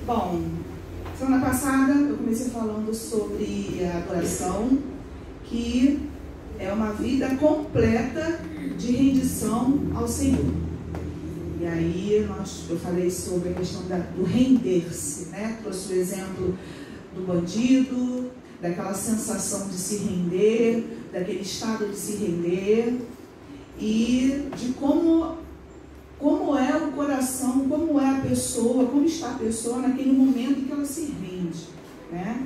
Bom, semana passada eu comecei falando sobre a adoração, que é uma vida completa de rendição ao Senhor. E aí eu falei sobre a questão do render-se, né? Trouxe o exemplo do bandido, daquela sensação de se render, daquele estado de se render, e de como é o coração, como é a pessoa, como está a pessoa naquele momento em que ela se rende, né?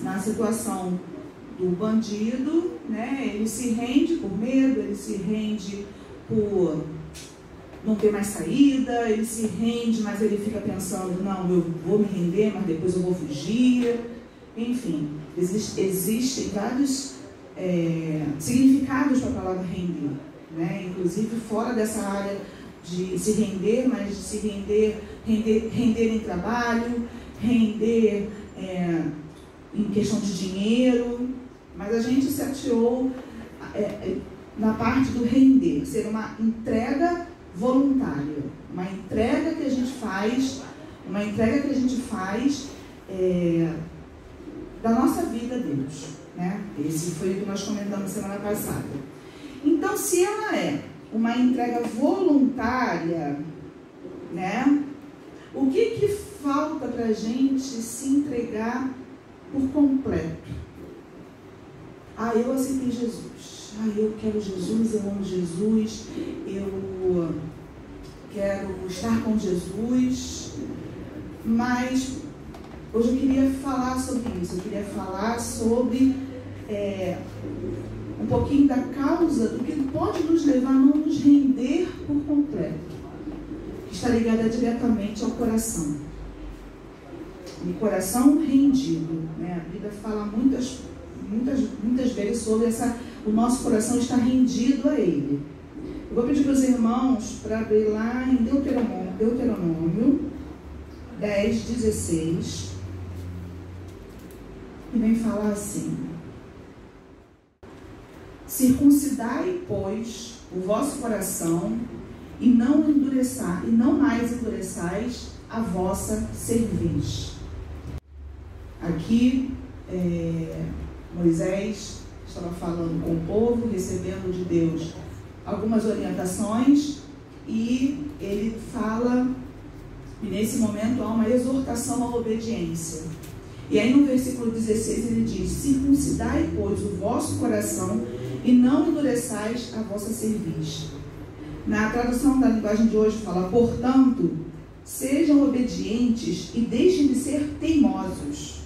Na situação do bandido, né? Ele se rende por medo, ele se rende por não ter mais saída, ele se rende, mas ele fica pensando, não, eu vou me render, mas depois eu vou fugir. Enfim, existem vários significados para a palavra render, né? Inclusive fora dessa área de se render, mas de se render em trabalho, render em questão de dinheiro, mas a gente se atirou na parte do render, ser uma entrega voluntária, uma entrega que a gente faz, da nossa vida a Deus, né? Esse foi o que nós comentamos semana passada. Então, se ela é uma entrega voluntária, né? O que falta para a gente se entregar por completo? Eu aceitei Jesus. Eu quero Jesus, eu amo Jesus, eu quero estar com Jesus. Mas hoje eu queria falar sobre isso. Eu queria falar sobre um pouquinho da causa do que pode nos levar a não nos render por completo, que está ligada diretamente ao coração. E coração rendido, né? A Bíblia fala muitas vezes sobre o nosso coração está rendido a Ele. Eu vou pedir para os irmãos para abrir lá em Deuteronômio 10:16, e vem falar assim: circuncidai, pois, o vosso coração, e não mais endureçais a vossa cerviz. Aqui, Moisés estava falando com o povo, recebendo de Deus algumas orientações, e ele fala, e nesse momento há uma exortação à obediência. E aí no versículo 16 ele diz: circuncidai, pois, o vosso coração, e não endureçais a vossa cerviz. Na tradução da linguagem de hoje fala: portanto, sejam obedientes e deixem de ser teimosos.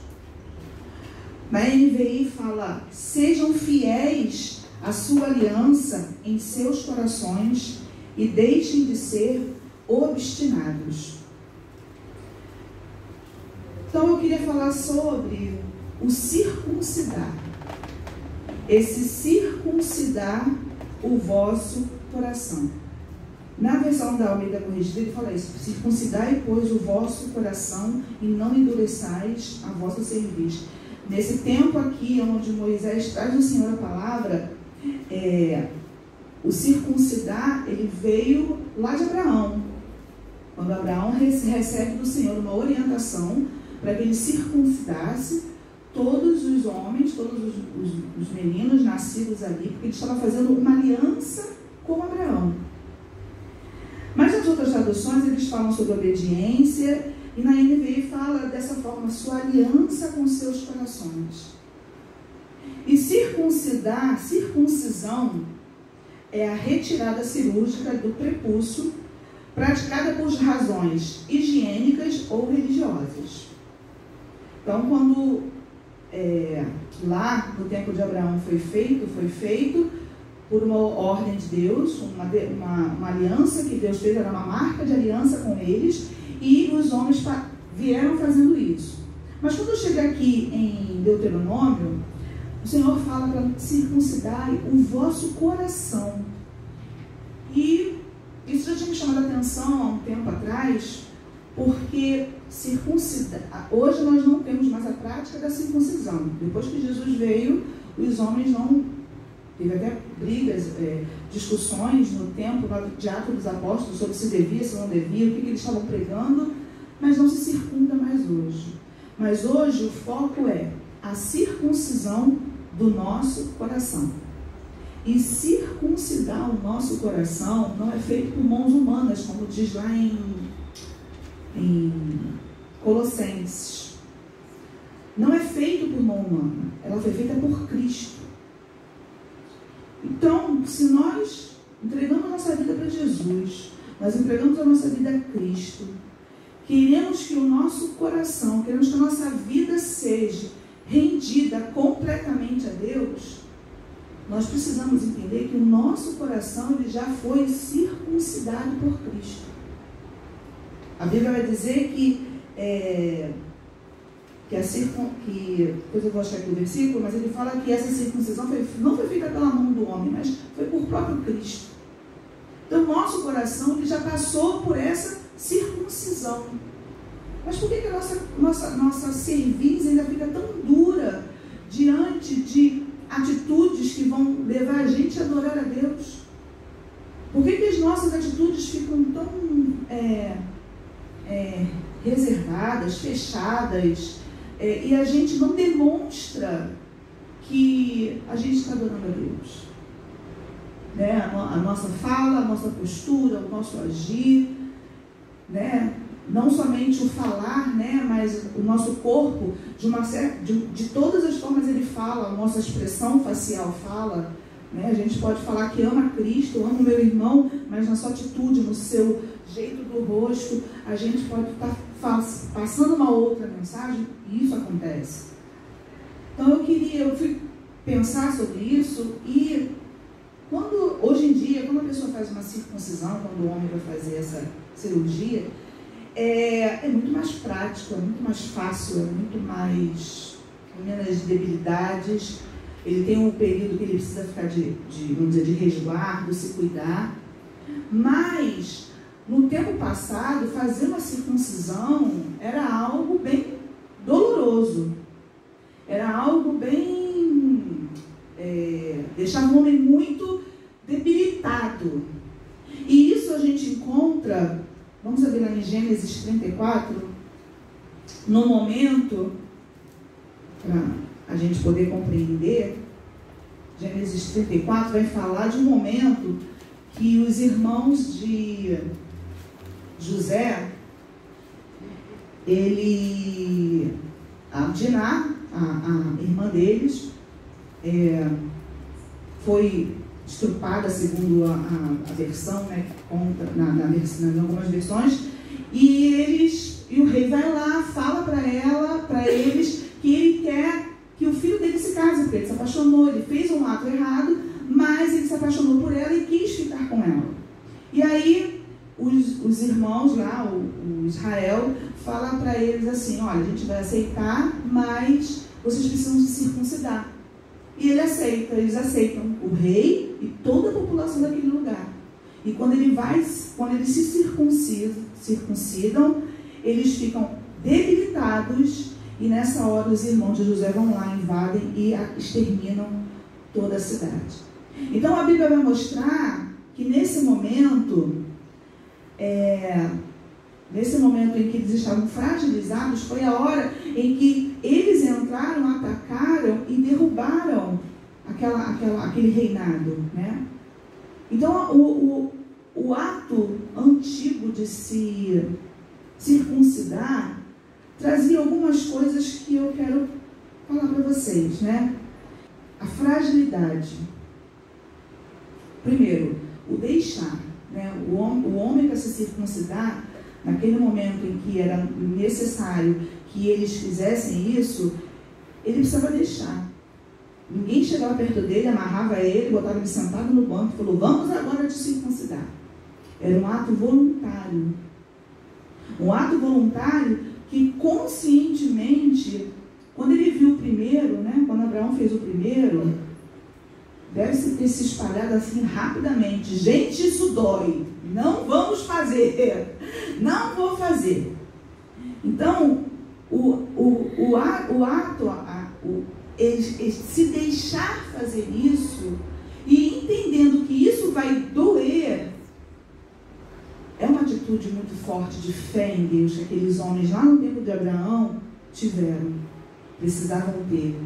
Na NVI fala: sejam fiéis à sua aliança em seus corações e deixem de ser obstinados. Então eu queria falar sobre o circuncidar. Esse circuncidar o vosso coração. Na versão da Almeida Corrigida ele fala isso: circuncidai, pois, o vosso coração e não endureçais a vossa cerviz. Nesse tempo aqui, onde Moisés traz ao Senhor a palavra, o circuncidar, ele veio lá de Abraão. Quando Abraão recebe do Senhor uma orientação para que ele circuncidasse todos os homens, todos os meninos nascidos ali, porque ele estava fazendo uma aliança com Abraão. Mas nas outras traduções eles falam sobre obediência, e na NVI fala dessa forma: sua aliança com seus corações. E circuncisão é a retirada cirúrgica do prepúcio, praticada por razões higiênicas ou religiosas. Então, quando lá no tempo de Abraão foi feito por uma ordem de Deus, uma aliança que Deus fez, era uma marca de aliança com eles, e os homens vieram fazendo isso. Mas quando chega aqui em Deuteronômio, o Senhor fala para circuncidar o vosso coração. E isso já tinha me chamado a atenção há um tempo atrás, porque hoje nós não temos mais a prática da circuncisão. Depois que Jesus veio, os homens não... Teve até brigas, discussões no tempo de Atos dos Apóstolos sobre se devia, se não devia, o que eles estavam pregando, mas não se circunda mais hoje. Mas hoje o foco é a circuncisão do nosso coração. E circuncidar o nosso coração não é feito por mãos humanas, como diz lá em Colossenses. Não é feito por mão humana, ela foi feita por Cristo. Então, se nós entregamos a nossa vida para Jesus, nós entregamos a nossa vida a Cristo, queremos que o nosso coração, queremos que a nossa vida seja rendida completamente a Deus, nós precisamos entender que o nosso coração ele já foi circuncidado por Cristo. A Bíblia vai dizer depois eu vou achar aqui o versículo, mas ele fala que essa circuncisão não foi feita pela mão do homem, mas foi por próprio Cristo. Então, nosso coração ele já passou por essa circuncisão. Mas por que a nossa cerviz ainda fica tão dura diante de atitudes que vão levar a gente a adorar a Deus? Por que as nossas atitudes ficam tão reservadas, fechadas, e a gente não demonstra que a gente está adorando a Deus? Né? A nossa fala, a nossa postura, o nosso agir, né? Não somente o falar, né? Mas o nosso corpo, de todas as formas ele fala, a nossa expressão facial fala, né? A gente pode falar que ama Cristo, ama o meu irmão, mas na sua atitude, no seu jeito do rosto, a gente pode estar passando uma outra mensagem, e isso acontece. Então eu fui pensar sobre isso, e hoje em dia, quando a pessoa faz uma circuncisão, quando o homem vai fazer essa cirurgia, é muito mais prático, é muito mais fácil, é muito mais, com menos debilidades. Ele tem um período que ele precisa ficar vamos dizer, de resguardo, se cuidar. Mas, no tempo passado, fazer uma circuncisão era algo bem doloroso. Era algo bem... deixava o homem muito debilitado. E isso a gente encontra, vamos abrir lá em Gênesis 34, no momento, para a gente poder compreender, Gênesis 34 vai falar de um momento que os irmãos de José, a Diná, a irmã deles, foi estrupada, segundo a versão, né, que conta em algumas versões, e o rei vai lá, fala para eles que ele quer que o filho dele se case, porque ele se apaixonou, ele fez um ato errado, mas ele se apaixonou por ela e quis ficar com ela. E aí os irmãos lá, o Israel, fala para eles assim: olha, a gente vai aceitar, mas vocês precisam se circuncidar. E eles aceitam o rei e toda a população daquele lugar. E quando eles se circuncidam, eles ficam debilitados, e nessa hora os irmãos de José vão lá, invadem e exterminam toda a cidade. Então a Bíblia vai mostrar que nesse momento em que eles estavam fragilizados, foi a hora em que eles entraram, atacaram e derrubaram aquele reinado, né? Então o ato antigo de se circuncidar trazia algumas coisas que eu quero falar para vocês, né? A fragilidade. Primeiro, o deixar, né? O homem para se circuncidar, naquele momento em que era necessário que eles fizessem isso, ele precisava deixar. Ninguém chegava perto dele, amarrava ele, botava ele sentado no banco e falou: vamos agora te circuncidar. Era um ato voluntário. Um ato voluntário que conscientemente, quando ele viu o primeiro, né, quando Abraão fez o primeiro, deve ter se espalhado assim rapidamente: gente, isso dói, não vamos fazer, não vou fazer. Então, o ato, se deixar fazer isso, e entendendo que isso vai doer, é uma atitude atitude muito forte de fé em Deus que aqueles homens lá no tempo de Abraão tiveram, precisavam ter.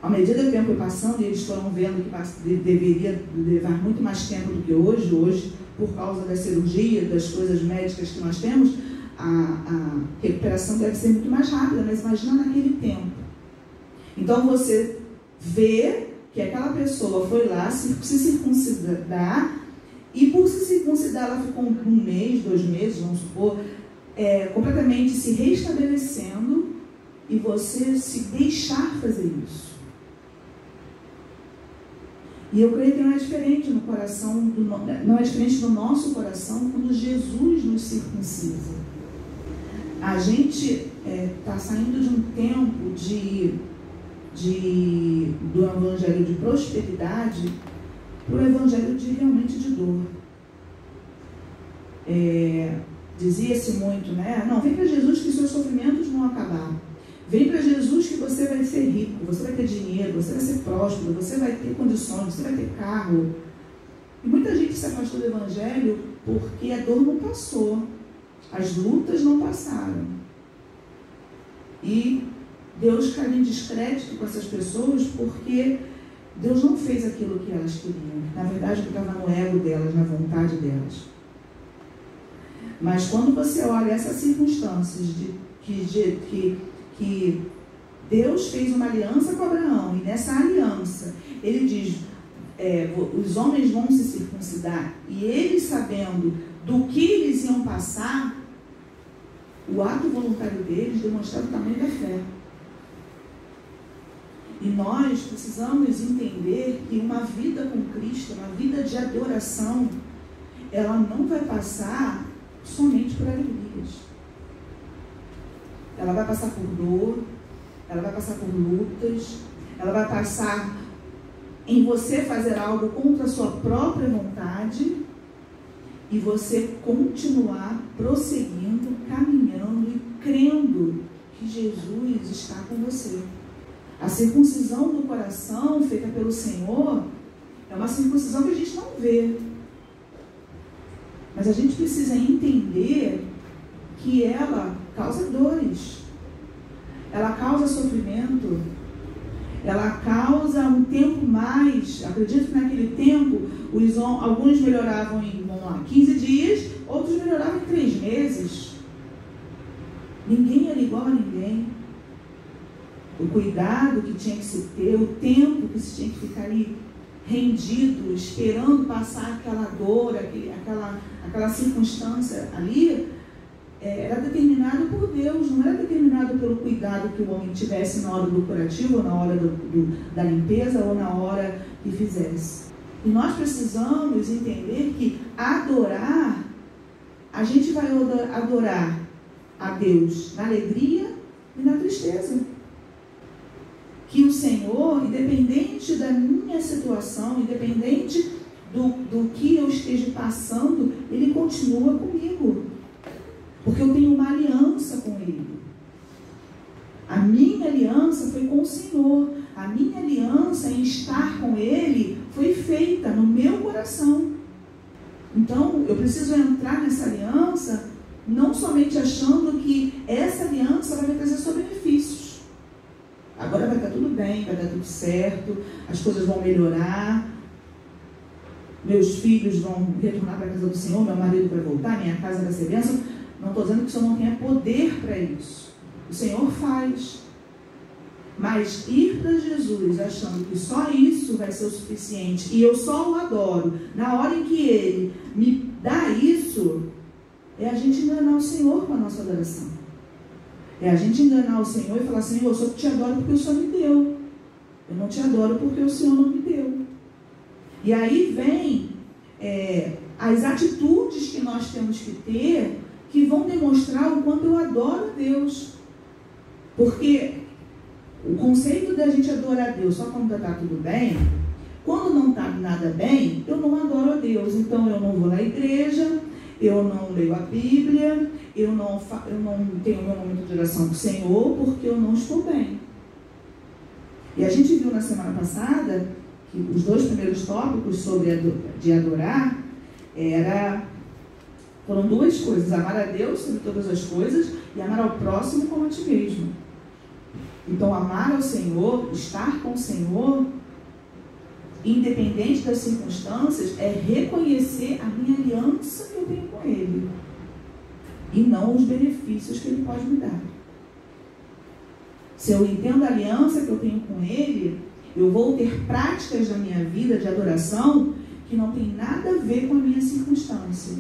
À medida que o tempo foi passando, eles foram vendo que deveria levar muito mais tempo do que hoje. Hoje, por causa da cirurgia, das coisas médicas que nós temos, a recuperação deve ser muito mais rápida, mas imagina naquele tempo. Então você vê que aquela pessoa foi lá se circuncidar, e por se circuncidar ela ficou 1 mês, 2 meses, vamos supor, completamente se restabelecendo, e você se deixar fazer isso. E eu creio que não é diferente no coração, não é diferente no nosso coração quando Jesus nos circuncisa. A gente está saindo de um tempo do evangelho de prosperidade para o evangelho realmente de dor. Dizia-se muito, né? Não, vem para Jesus que seus sofrimentos vão acabar. Vem para Jesus que você vai ser rico, você vai ter dinheiro, você vai ser próspero, você vai ter condições, você vai ter carro. E muita gente se afastou do evangelho porque a dor não passou, as lutas não passaram. E Deus caiu em descrédito com essas pessoas porque Deus não fez aquilo que elas queriam. Na verdade, estava no ego delas, na vontade delas. Mas quando você olha essas circunstâncias que Deus fez uma aliança com Abraão, e nessa aliança ele diz, os homens vão se circuncidar, e eles sabendo do que eles iam passar, o ato voluntário deles demonstrava o tamanho da fé. E nós precisamos entender que uma vida com Cristo, uma vida de adoração, ela não vai passar somente por alegrias. Ela vai passar por dor, ela vai passar por lutas, ela vai passar em você fazer algo contra a sua própria vontade e você continuar prosseguindo, caminhando e crendo que Jesus está com você. A circuncisão do coração feita pelo Senhor é uma circuncisão que a gente não vê. Mas a gente precisa entender que ela causa dores, ela causa sofrimento, ela causa um tempo mais. Acredito que naquele tempo alguns melhoravam em 15 dias, outros melhoravam em 3 meses. Ninguém era igual a ninguém. O cuidado que tinha que se ter, o tempo que se tinha que ficar ali rendido, esperando passar aquela dor, aquela circunstância ali, era determinado por Deus, não era determinado pelo cuidado que o homem tivesse na hora do curativo, ou na hora da limpeza, ou na hora que fizesse. E nós precisamos entender que adorar, a gente vai adorar a Deus na alegria e na tristeza. Que o Senhor, independente da minha situação, independente do que eu esteja passando, Ele continua comigo. Porque eu tenho uma aliança com Ele. A minha aliança foi com o Senhor. A minha aliança em estar com Ele foi feita no meu coração. Então, eu preciso entrar nessa aliança não somente achando que essa aliança vai me trazer só benefícios. Agora vai estar tudo bem, vai dar tudo certo, as coisas vão melhorar, meus filhos vão retornar para a casa do Senhor, meu marido vai voltar, minha casa vai ser bênção. Não estou dizendo que o Senhor não tenha poder para isso. O Senhor faz. Mas ir para Jesus achando que só isso vai ser o suficiente e eu só o adoro na hora em que Ele me dá isso, é a gente enganar o Senhor com a nossa adoração. É a gente enganar o Senhor e falar: Senhor, eu só te adoro porque o Senhor me deu. Eu não te adoro porque o Senhor não me deu. E aí vem as atitudes que nós temos que ter, que vão demonstrar o quanto eu adoro a Deus. Porque o conceito da gente adorar a Deus só quando está tudo bem, quando não está nada bem, eu não adoro a Deus. Então eu não vou na igreja, eu não leio a Bíblia, eu não tenho meu momento de oração com o Senhor, porque eu não estou bem. E a gente viu na semana passada que os 2 primeiros tópicos de adorar era Foram duas coisas: amar a Deus sobre todas as coisas e amar ao próximo como a ti mesmo. Então, amar ao Senhor, estar com o Senhor, independente das circunstâncias, é reconhecer a minha aliança que eu tenho com Ele e não os benefícios que Ele pode me dar. Se eu entendo a aliança que eu tenho com Ele, eu vou ter práticas na minha vida de adoração que não tem nada a ver com a minha circunstância,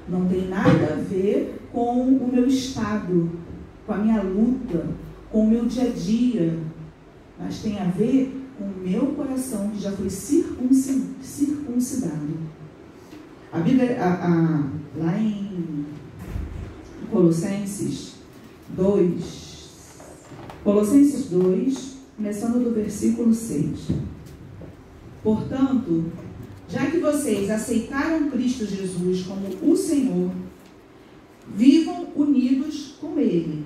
não tem nada a ver com o meu estado, com a minha luta, com o meu dia a dia, mas tem a ver com o meu coração que já foi circuncidado. A Bíblia, lá em Colossenses 2, começando do versículo 6. Portanto, já que vocês aceitaram Cristo Jesus como o Senhor, vivam unidos com Ele.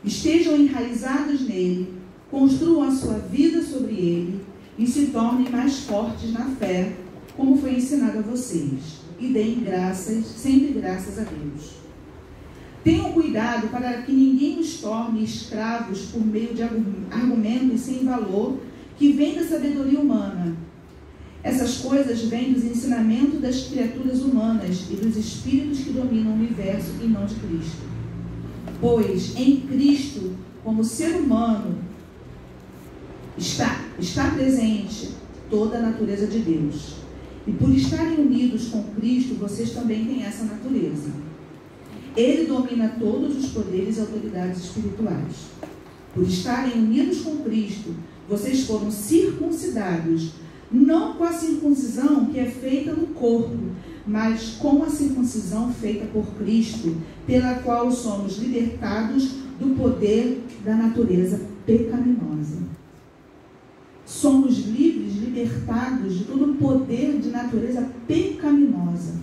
Estejam enraizados nele, construam a sua vida sobre ele e se tornem mais fortes na fé, como foi ensinado a vocês. E deem sempre graças a Deus. Tenham cuidado para que ninguém os torne escravos por meio de argumentos sem valor que vêm da sabedoria humana. Essas coisas vêm dos ensinamentos das criaturas humanas e dos espíritos que dominam o universo e não de Cristo. Pois em Cristo, como ser humano, está presente toda a natureza de Deus. E por estarem unidos com Cristo, vocês também têm essa natureza. Ele domina todos os poderes e autoridades espirituais. Por estarem unidos com Cristo, vocês foram circuncidados, não com a circuncisão que é feita no corpo, mas com a circuncisão feita por Cristo, pela qual somos libertados do poder da natureza pecaminosa. Somos livres, libertados de todo o poder de natureza pecaminosa.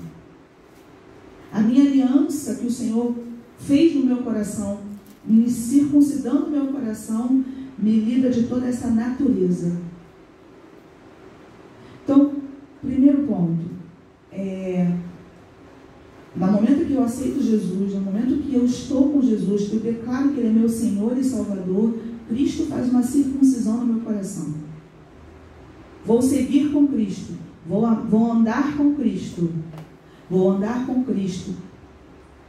A minha aliança que o Senhor fez no meu coração, me circuncidando o meu coração, me livra de toda essa natureza. Então, primeiro ponto, no momento que eu aceito Jesus, no momento que eu estou com Jesus, que eu declaro que Ele é meu Senhor e Salvador, Cristo faz uma circuncisão no meu coração. Vou seguir com Cristo, vou andar com Cristo,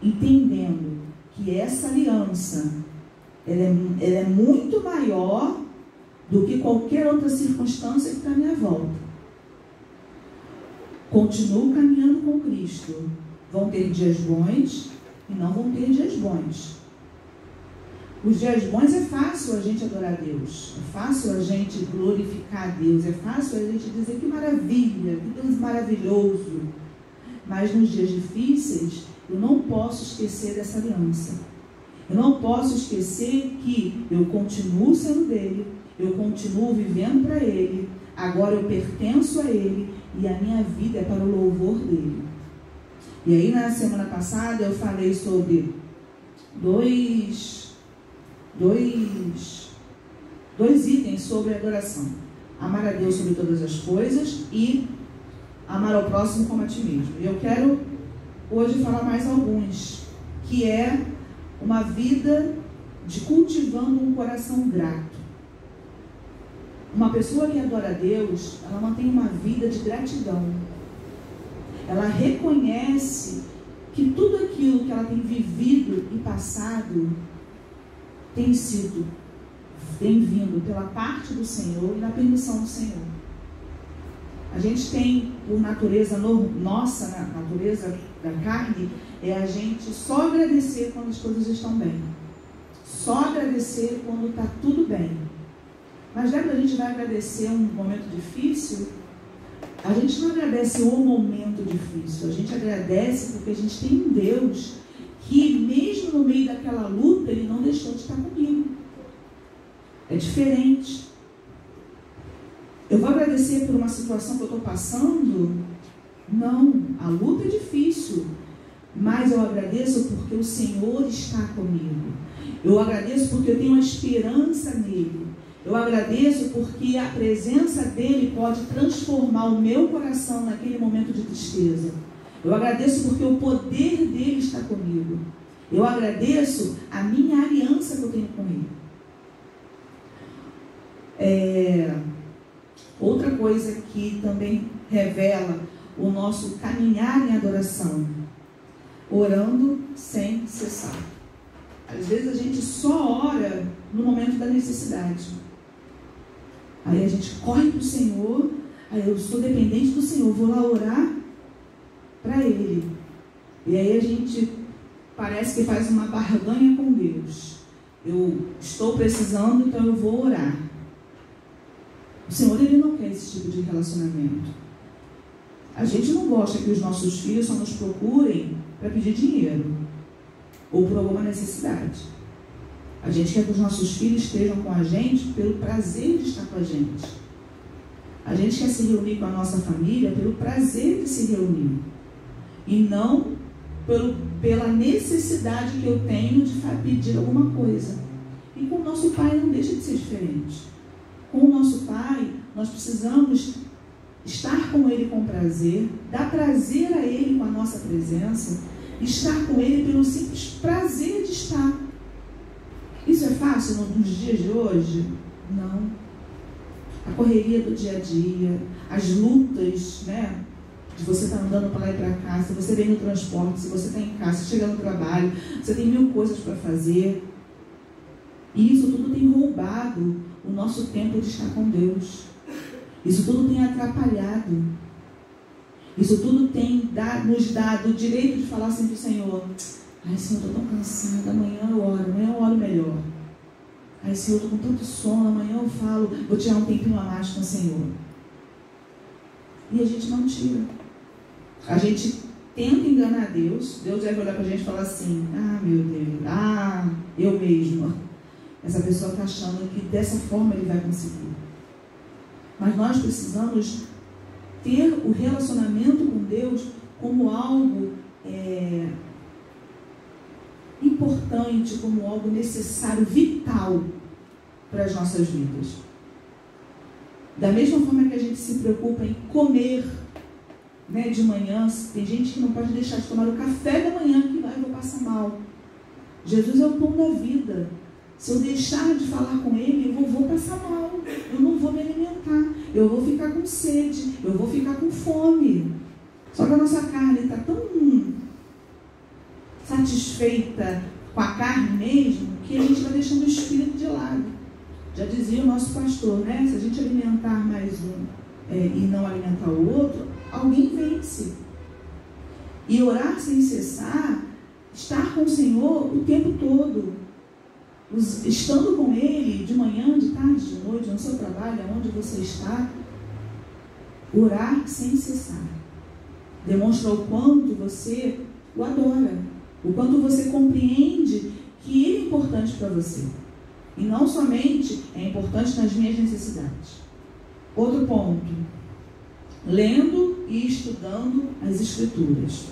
entendendo que essa aliança, ela é muito maior do que qualquer outra circunstância que está à minha volta. Continuo caminhando com Cristo. Vão ter dias bons e não vão ter dias bons. Os dias bons é fácil a gente adorar a Deus, é fácil a gente glorificar a Deus, é fácil a gente dizer que maravilha, que Deus maravilhoso. Mas nos dias difíceis, eu não posso esquecer dessa aliança. Eu não posso esquecer que eu continuo sendo dele, eu continuo vivendo para ele, agora eu pertenço a ele e a minha vida é para o louvor dele. E aí na semana passada eu falei sobre dois itens sobre adoração: amar a Deus sobre todas as coisas e amar ao próximo como a ti mesmo. E eu quero hoje falar mais alguns, que é uma vida de cultivando um coração grato. Uma pessoa que adora a Deus, ela mantém uma vida de gratidão. Ela reconhece que tudo aquilo que ela tem vivido e passado tem vindo pela parte do Senhor e na permissão do Senhor. A gente tem, por natureza nossa, na natureza da carne, é a gente só agradecer quando as coisas estão bem. Só agradecer quando está tudo bem. Mas lembra, a gente vai agradecer um momento difícil? A gente não agradece o momento difícil, a gente agradece porque a gente tem um Deus que mesmo no meio daquela luta, Ele não deixou de estar comigo. É diferente. Eu vou agradecer por uma situação que eu estou passando? Não, a luta é difícil, mas eu agradeço porque o Senhor está comigo. Eu agradeço porque eu tenho uma esperança nele. Eu agradeço porque a presença dele pode transformar o meu coração naquele momento de tristeza. Eu agradeço porque o poder dele está comigo. Eu agradeço a minha aliança que eu tenho com ele. Outra coisa que também revela o nosso caminhar em adoração: orando sem cessar. Às vezes a gente só ora no momento da necessidade. Aí a gente corre para o Senhor. Aí eu sou dependente do Senhor, vou lá orar para Ele. E aí a gente parece que faz uma barganha com Deus. Eu estou precisando, então eu vou orar. O Senhor, Ele não quer esse tipo de relacionamento. A gente não gosta que os nossos filhos só nos procurem para pedir dinheiro ou por alguma necessidade. A gente quer que os nossos filhos estejam com a gente pelo prazer de estar com a gente. A gente quer se reunir com a nossa família pelo prazer de se reunir. E não pela necessidade que eu tenho de pedir alguma coisa. E com o nosso Pai não deixa de ser diferente. Com o nosso Pai, nós precisamos estar com Ele com prazer, dar prazer a Ele com a nossa presença, estar com Ele pelo simples prazer de estar. Isso é fácil nos dias de hoje? Não. A correria do dia a dia, as lutas, né? De você estar andando para lá e para cá, se você vem no transporte, se você está em casa, se chega no trabalho, você tem 1000 coisas para fazer. E isso tudo tem roubado o nosso tempo de estar com Deus. Isso tudo tem atrapalhado. Isso tudo tem nos dado o direito de falar assim para o Senhor: ai, Senhor, eu estou tão cansada, amanhã eu oro melhor. Ai, Senhor, eu estou com tanto sono, amanhã eu falo, vou tirar um tempinho a mais com o Senhor. E a gente não tira. A gente tenta enganar Deus. Deus deve olhar para a gente e falar assim: ah, meu Deus, eu mesma. Essa pessoa está achando que dessa forma ele vai conseguir. Mas nós precisamos ter o relacionamento com Deus como algo importante, como algo necessário, vital para as nossas vidas. Da mesma forma que a gente se preocupa em comer, né, de manhã, tem gente que não pode deixar de tomar o café da manhã, que eu vou passar mal. Jesus é o pão da vida. Se eu deixar de falar com Ele, eu vou passar mal, eu não vou me alimentar, eu vou ficar com sede, eu vou ficar com fome. Só que a nossa carne está tão satisfeita com a carne mesmo, que a gente vai deixando o espírito de lado. Já dizia o nosso pastor, né? Se a gente alimentar mais um e não alimentar o outro, alguém vence. E orar sem cessar, estar com o Senhor o tempo todo, estando com Ele de manhã, de tarde, de noite, no seu trabalho, onde você está, orar sem cessar. Demonstra o quanto você o adora, o quanto você compreende que Ele é importante para você. E não somente é importante nas minhas necessidades. Outro ponto: lendo e estudando as Escrituras.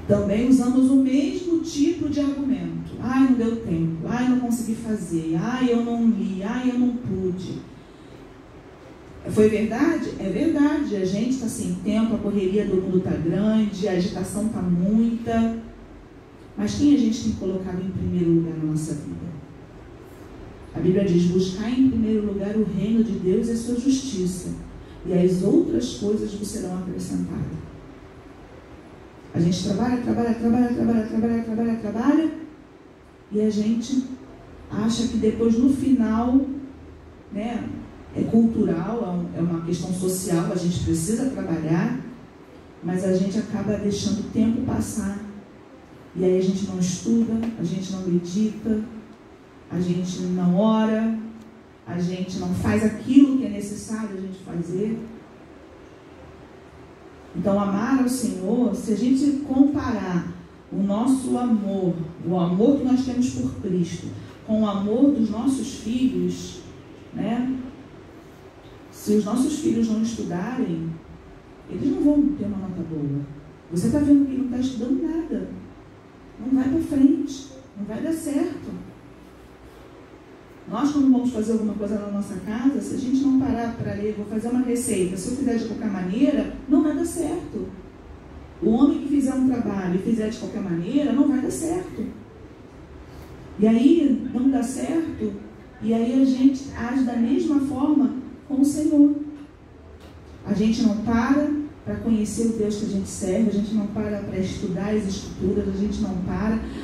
Também usamos o mesmo tipo de argumento. Ai, não deu tempo. Ai, não consegui fazer. Ai, eu não li. Ai, eu não pude. Foi verdade? É verdade. A gente está sem tempo, a correria do mundo está grande, a agitação está muita. Mas quem a gente tem colocado em primeiro lugar na nossa vida? A Bíblia diz: buscar em primeiro lugar o reino de Deus e a sua justiça, e as outras coisas vos serão acrescentadas. A gente trabalha, e a gente acha que depois, no final, né, é cultural, é uma questão social, a gente precisa trabalhar, mas a gente acaba deixando o tempo passar. E aí a gente não estuda, a gente não medita, a gente não ora, a gente não faz aquilo que é necessário a gente fazer. Então, amar ao Senhor, se a gente comparar o nosso amor, o amor que nós temos por Cristo, com o amor dos nossos filhos, né? Se os nossos filhos não estudarem, eles não vão ter uma nota boa. Você está vendo que ele não está estudando nada. Não vai para frente, não vai dar certo. Nós, quando vamos fazer alguma coisa na nossa casa, se a gente não parar para ler, vou fazer uma receita, se eu fizer de qualquer maneira, não vai dar certo. O homem que fizer um trabalho e fizer de qualquer maneira, não vai dar certo. E aí, não dá certo, e aí a gente age da mesma forma com o Senhor. A gente não para conhecer o Deus que a gente serve, a gente não para estudar as Escrituras,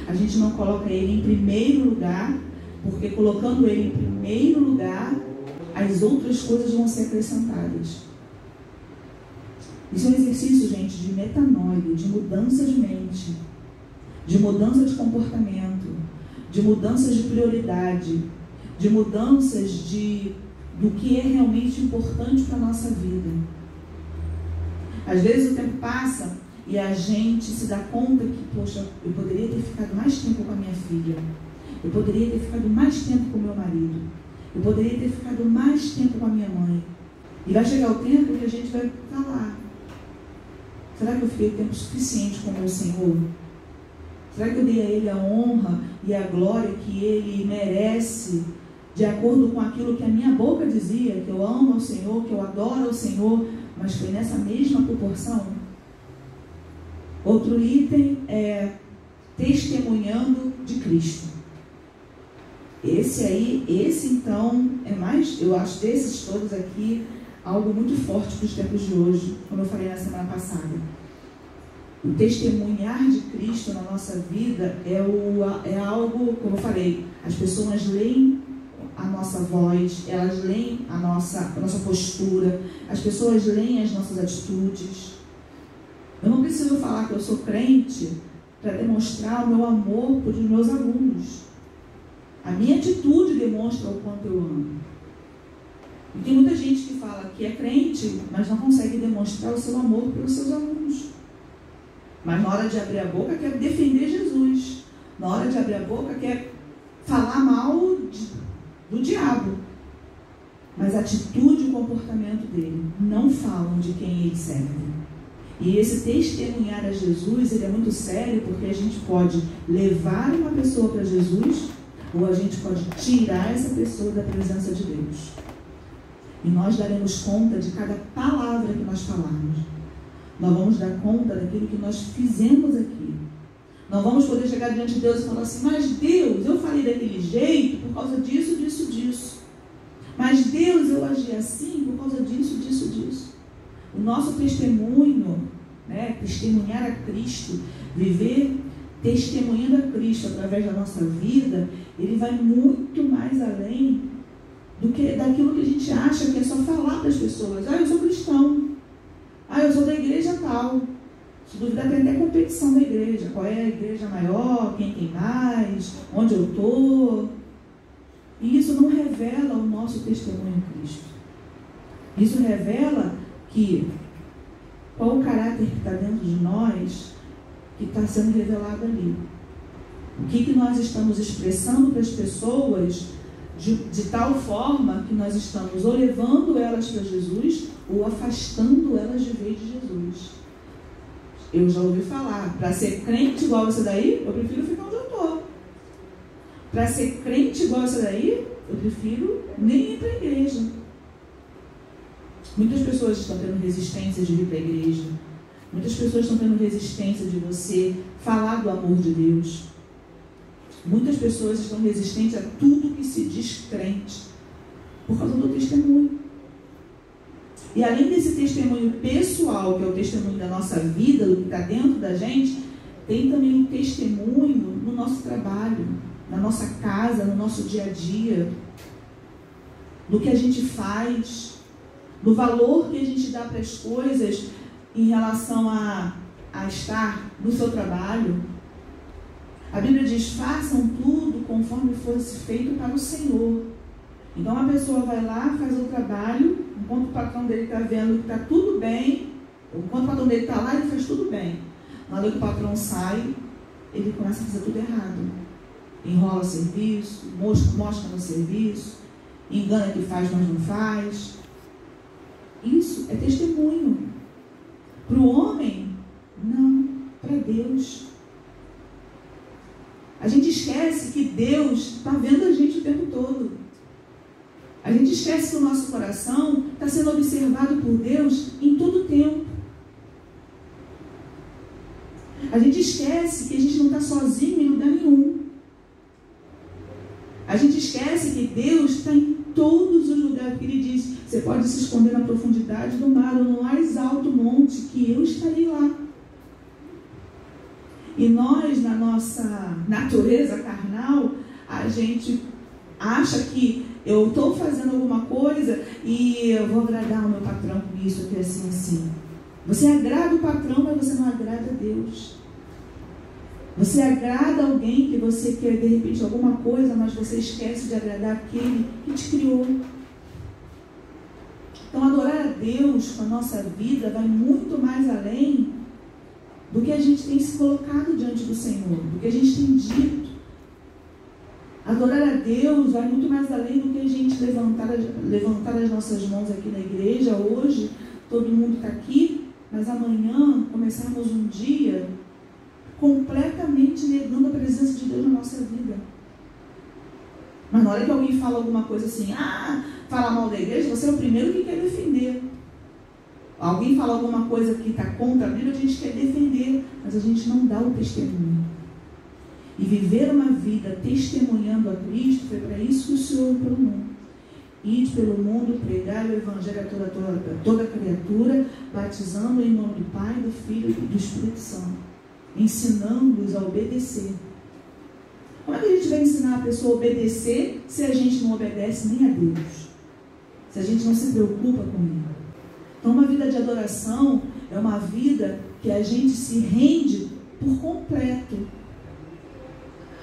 a gente não coloca Ele em primeiro lugar, porque colocando Ele em primeiro lugar, as outras coisas vão ser acrescentadas. Isso é um exercício, gente, de metanoia, de mudança de mente, de mudança de comportamento, de mudanças de prioridade, de mudanças do que é realmente importante para a nossa vida. Às vezes o tempo passa e a gente se dá conta que, poxa, eu poderia ter ficado mais tempo com a minha filha, eu poderia ter ficado mais tempo com o meu marido, eu poderia ter ficado mais tempo com a minha mãe. E vai chegar o tempo que a gente vai falar: será que eu fiquei tempo suficiente com o meu Senhor? Será que eu dei a Ele a honra e a glória que Ele merece, de acordo com aquilo que a minha boca dizia, que eu amo ao Senhor, que eu adoro ao Senhor, mas foi nessa mesma proporção? Outro item é testemunhando de Cristo. Esse então é mais, eu acho desses todos aqui, algo muito forte para os tempos de hoje, como eu falei na semana passada. O testemunhar de Cristo na nossa vida é algo, como eu falei, as pessoas leem a nossa voz, elas leem a nossa postura, as pessoas leem as nossas atitudes. Eu não preciso falar que eu sou crente para demonstrar o meu amor para os meus alunos. A minha atitude demonstra o quanto eu amo. E tem muita gente que fala que é crente, mas não consegue demonstrar o seu amor pelos seus alunos. Mas na hora de abrir a boca quer defender Jesus. Na hora de abrir a boca quer falar mal do diabo. Mas a atitude e o comportamento dele não falam de quem ele serve. E esse testemunhar a Jesus, ele é muito sério, porque a gente pode levar uma pessoa para Jesus, ou a gente pode tirar essa pessoa da presença de Deus. E nós daremos conta de cada palavra que nós falarmos. Nós vamos dar conta daquilo que nós fizemos aqui. Não vamos poder chegar diante de Deus e falar assim: mas Deus, eu falei daquele jeito por causa disso, disso, disso. Mas Deus, eu agi assim por causa disso, disso, disso. O nosso testemunho, testemunhar a Cristo, viver testemunhando a Cristo através da nossa vida, ele vai muito mais além daquilo que a gente acha que é só falar para as pessoas: eu sou cristão, eu sou da igreja tal. Se duvidar, tem até competição da igreja, qual é a igreja maior, quem tem mais, onde eu estou. E isso não revela o nosso testemunho em Cristo. Isso revela qual o caráter que está dentro de nós, que está sendo revelado ali. O que nós estamos expressando para as pessoas de tal forma que nós estamos ou levando elas para Jesus ou afastando elas de vez de Jesus. Eu já ouvi falar: para ser crente igual essa daí, eu prefiro ficar onde eu estou. Para ser crente igual essa daí, eu prefiro nem ir para a igreja. Muitas pessoas estão tendo resistência de vir para a igreja. Muitas pessoas estão tendo resistência de você falar do amor de Deus. Muitas pessoas estão resistentes a tudo que se diz crente, por causa do testemunho. E além desse testemunho pessoal, que é o testemunho da nossa vida, do que está dentro da gente, tem também um testemunho no nosso trabalho, na nossa casa, no nosso dia a dia, do que a gente faz, do valor que a gente dá para as coisas em relação a estar no seu trabalho. A Bíblia diz: façam tudo conforme fosse feito para o Senhor. Então a pessoa vai lá, faz o trabalho, enquanto o patrão dele está vendo que está tudo bem, enquanto o patrão dele está lá, ele faz tudo bem. Na hora que o patrão sai, ele começa a fazer tudo errado. Enrola serviço, mostra no serviço, engana que faz, mas não faz. Isso é testemunho. Para o homem, não. Para Deus. A gente esquece que Deus está vendo a gente o tempo todo. A gente esquece que o nosso coração está sendo observado por Deus em todo o tempo. A gente esquece que a gente não está sozinho em lugar nenhum. A gente esquece que Deus está em todos os lugares, porque Ele diz: você pode se esconder na profundidade do mar ou no mais alto monte, que eu estarei lá. E nós, na nossa natureza carnal, a gente acha que eu estou fazendo alguma coisa e eu vou agradar o meu patrão com isso, aqui assim, assim. Você agrada o patrão, mas você não agrada a Deus. Você agrada alguém que você quer, de repente, alguma coisa, mas você esquece de agradar aquele que te criou. Então, adorar a Deus com a nossa vida vai muito mais além do que a gente tem se colocado diante do Senhor, do que a gente tem dito. Adorar a Deus vai muito mais além do que a gente levantar as nossas mãos aqui na igreja. Hoje, todo mundo está aqui, mas amanhã começarmos um dia completamente negando a presença de Deus na nossa vida. Mas na hora que alguém fala alguma coisa assim, fala mal da igreja, você é o primeiro que quer defender. Alguém fala alguma coisa que está contra a Bíblia, a gente quer defender, mas a gente não dá o testemunho. E viver uma vida testemunhando a Cristo, foi para isso que o Senhor pelo mundo. Ide pelo mundo, pregar o Evangelho a toda criatura, batizando em nome do Pai, do Filho e do Espírito Santo, ensinando-os a obedecer. Como é que a gente vai ensinar a pessoa a obedecer se a gente não obedece nem a Deus? Se a gente não se preocupa com Ele? Então, uma vida de adoração é uma vida que a gente se rende por completo.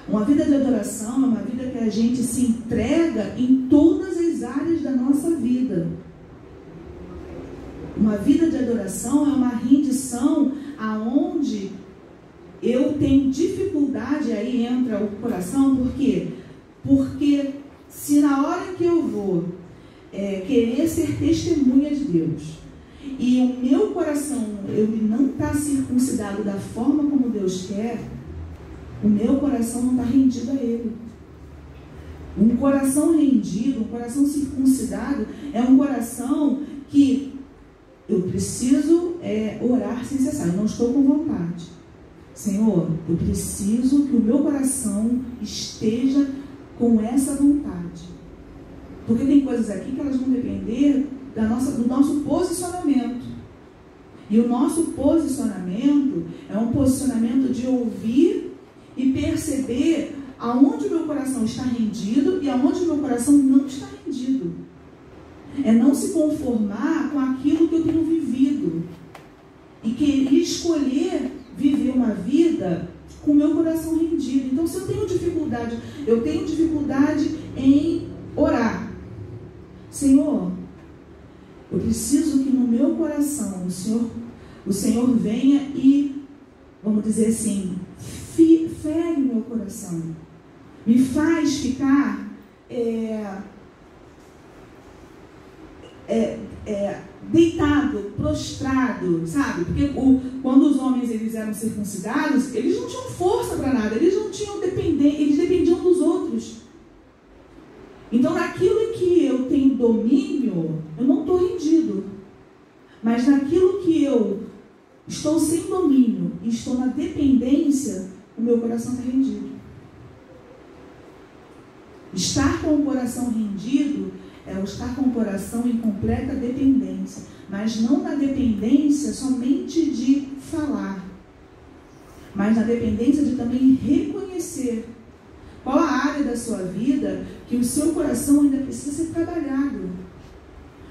Uma vida de adoração é uma vida que a gente se entrega em todas as áreas da nossa vida. Uma vida de adoração é uma rendição aonde eu tenho dificuldade, aí entra o coração. Por quê? Porque se na hora que eu vou querer ser testemunha de Deus e o meu coração ele não está circuncidado da forma como Deus quer, o meu coração não está rendido a Ele. Um coração rendido, um coração circuncidado, é um coração que eu preciso orar sem cessar. Eu não estou com vontade. Senhor, eu preciso que o meu coração esteja com essa vontade. Porque tem coisas aqui que elas vão depender do nosso posicionamento. E o nosso posicionamento é um posicionamento de ouvir e perceber aonde o meu coração está rendido e aonde o meu coração não está rendido. É não se conformar com aquilo que eu tenho vivido e querer escolher viver uma vida com o meu coração rendido. Então, se eu tenho dificuldade em orar. Senhor, eu preciso que no meu coração o Senhor venha e, vamos dizer assim, fere meu coração, me faz ficar deitado, prostrado, sabe? Porque quando os homens eles eram circuncidados, eles não tinham força para nada, eles não tinham eles dependiam dos outros. Então, naquilo que eu tenho domínio, eu não estou rendido, mas naquilo que eu estou sem domínio e estou na dependência, o meu coração está rendido. Estar com o coração rendido é estar com o coração em completa dependência, mas não na dependência somente de falar, mas na dependência de também reconhecer qual a área da sua vida que o seu coração ainda precisa ser trabalhado.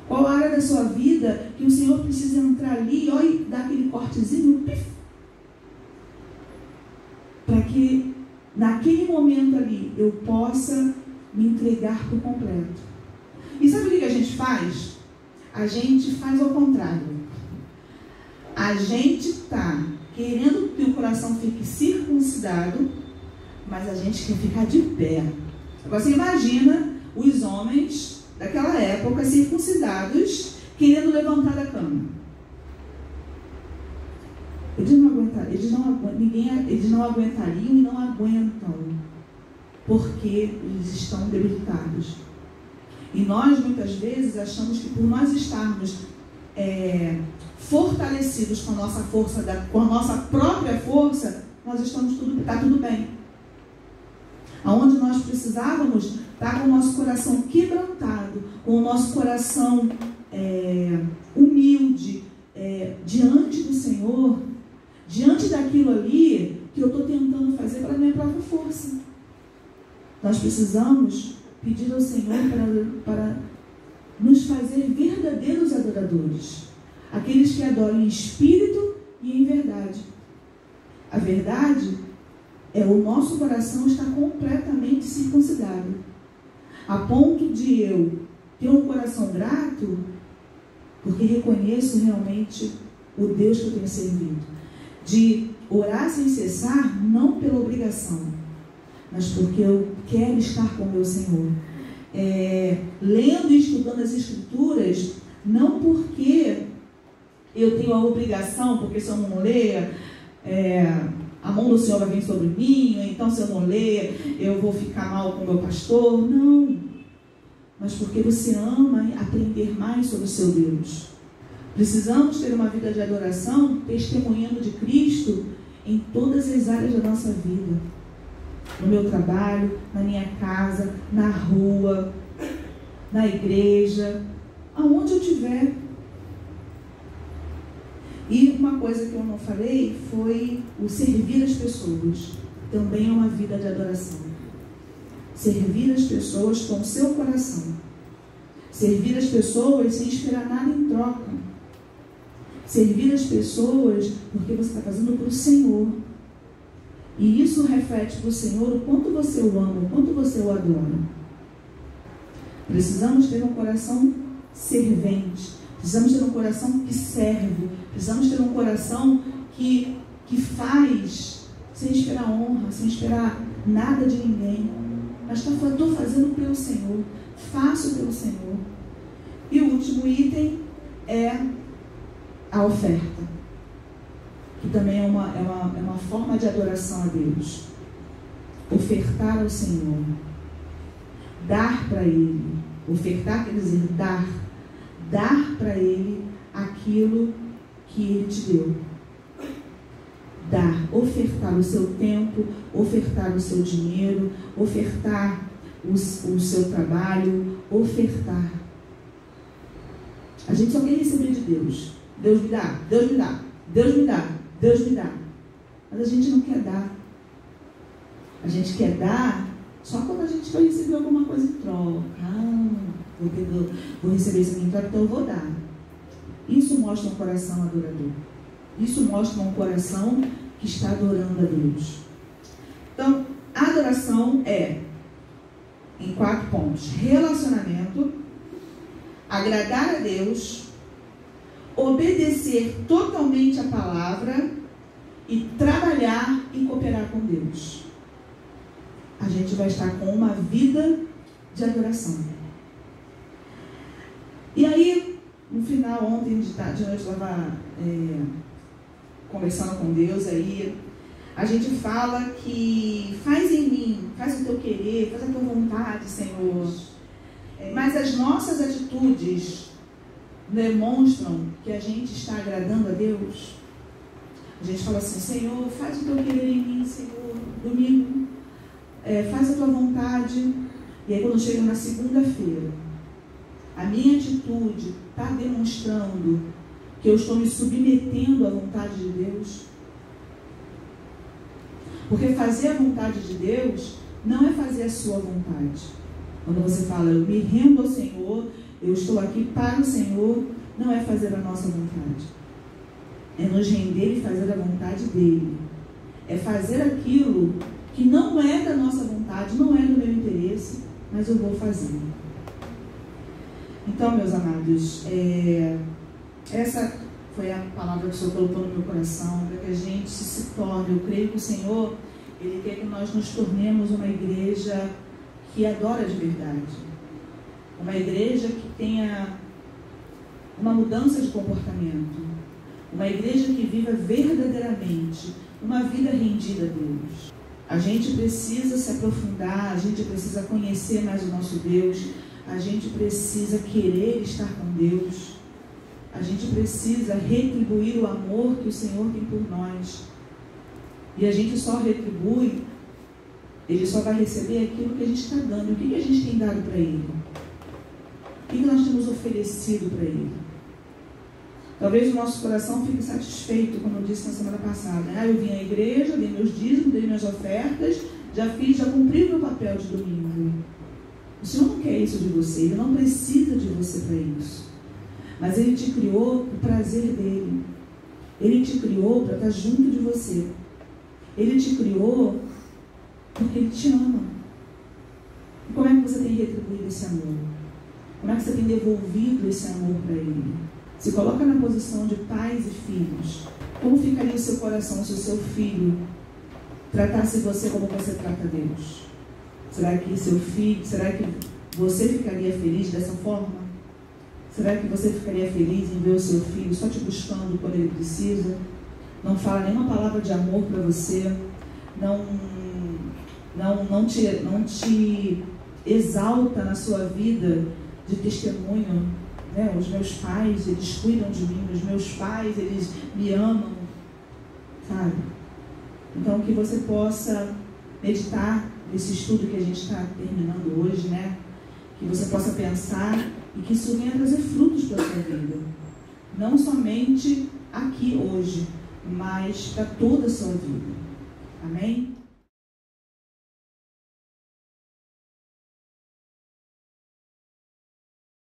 Qual a área da sua vida que o Senhor precisa entrar ali e dar aquele cortezinho, para que naquele momento ali eu possa me entregar por completo. E sabe o que a gente faz? A gente faz ao contrário. A gente está querendo que o coração fique circuncidado, mas a gente quer ficar de pé. Agora você imagina os homens daquela época circuncidados querendo levantar da cama. Eles não aguentariam e não aguentam, porque eles estão debilitados. E nós, muitas vezes, achamos que por nós estarmos fortalecidos com a nossa força, com a nossa própria força, nós estamos está tudo bem. Aonde nós precisávamos estar com o nosso coração quebrantado, com o nosso coração humilde, diante do Senhor, diante daquilo ali que eu estou tentando fazer pela minha própria força. Nós precisamos pedir ao Senhor para nos fazer verdadeiros adoradores, aqueles que adoram em espírito e em verdade. A verdade é o nosso coração estar completamente circuncidado, a ponto de eu ter um coração grato, porque reconheço realmente o Deus que eu tenho servido, de orar sem cessar, não pela obrigação, mas porque eu quero estar com o meu Senhor, lendo e estudando as Escrituras, não porque eu tenho a obrigação, porque se eu não ler, a mão do Senhor vai vir sobre mim, então se eu não ler, eu vou ficar mal com o meu pastor. Não, mas porque você ama aprender mais sobre o seu Deus. Precisamos ter uma vida de adoração, testemunhando de Cristo em todas as áreas da nossa vida. No meu trabalho, na minha casa, na rua, na igreja, aonde eu estiver. E uma coisa que eu não falei foi o servir as pessoas. Também é uma vida de adoração. Servir as pessoas com o seu coração. Servir as pessoas sem esperar nada em troca. Servir as pessoas porque você está fazendo para o Senhor. E isso reflete para o Senhor o quanto você o ama, o quanto você o adora. Precisamos ter um coração servente. Precisamos ter um coração que serve. Precisamos ter um coração que faz sem esperar honra, sem esperar nada de ninguém. Mas estou fazendo pelo Senhor. Faço pelo Senhor. E o último item é a oferta, que também é uma forma de adoração a Deus. Ofertar ao Senhor. Dar para Ele. Ofertar quer dizer dar. Dar para Ele aquilo que Ele te deu. Dar, ofertar o seu tempo, ofertar o seu dinheiro, ofertar o seu trabalho, ofertar. A gente só quer receber de Deus. Deus me dá, Deus me dá, Deus me dá, Deus me dá. Mas a gente não quer dar. A gente quer dar só quando a gente vai receber alguma coisa em troca. Vou receber isso em troca, então eu vou dar. Isso mostra um coração adorador. Isso mostra um coração que está adorando a Deus. Então, a adoração é, em 4 pontos: relacionamento, agradar a Deus, obedecer totalmente a palavra e trabalhar e cooperar com Deus. A gente vai estar com uma vida de adoração. E aí, no final, ontem de noite, eu estava conversando com Deus, aí a gente fala que faz em mim, faz o teu querer, faz a tua vontade, Senhor. Mas as nossas atitudes demonstram que a gente está agradando a Deus. A gente fala assim: Senhor, faz o teu querer em mim, Senhor, domingo, faz a tua vontade. E aí quando chega na segunda-feira, a minha atitude está demonstrando que eu estou me submetendo à vontade de Deus. Porque fazer a vontade de Deus não é fazer a sua vontade. Quando você fala, eu me rendo ao Senhor, eu estou aqui para o Senhor, não é fazer a nossa vontade. É nos render e fazer a vontade dEle. É fazer aquilo que não é da nossa vontade, não é do meu interesse, mas eu vou fazer. Então, meus amados, essa foi a palavra que o Senhor colocou no meu coração, para que a gente se torne. Eu creio que o Senhor, Ele quer que nós nos tornemos uma igreja que adora de verdade. Uma igreja que tenha uma mudança de comportamento. Uma igreja que viva verdadeiramente uma vida rendida a Deus. A gente precisa se aprofundar, a gente precisa conhecer mais o nosso Deus, a gente precisa querer estar com Deus. A gente precisa retribuir o amor que o Senhor tem por nós. E a gente só retribui, Ele só vai receber aquilo que a gente está dando. O que a gente tem dado para Ele? O que nós temos oferecido para Ele? Talvez o nosso coração fique satisfeito, como eu disse na semana passada. Eu vim à igreja, dei meus dízimos, dei minhas ofertas, já cumpri o meu papel de domingo. O Senhor não quer isso de você, Ele não precisa de você para isso. Mas Ele te criou para o prazer dEle. Ele te criou para estar junto de você. Ele te criou porque Ele te ama. E como é que você tem retribuído esse amor? Como é que você tem devolvido esse amor para Ele? Se coloca na posição de pais e filhos. Como ficaria o seu coração se o seu filho tratasse você como você trata Deus? Será que você ficaria feliz dessa forma? Será que você ficaria feliz em ver o seu filho só te buscando quando ele precisa? Não fala nenhuma palavra de amor para você, não te exalta na sua vida de testemunho, né? Os meus pais, eles cuidam de mim, os meus pais, eles me amam, sabe? Então, que você possa meditar nesse estudo que a gente está terminando hoje, né? Que você possa pensar e que isso venha trazer frutos para a sua vida. Não somente aqui hoje, mas para toda a sua vida. Amém?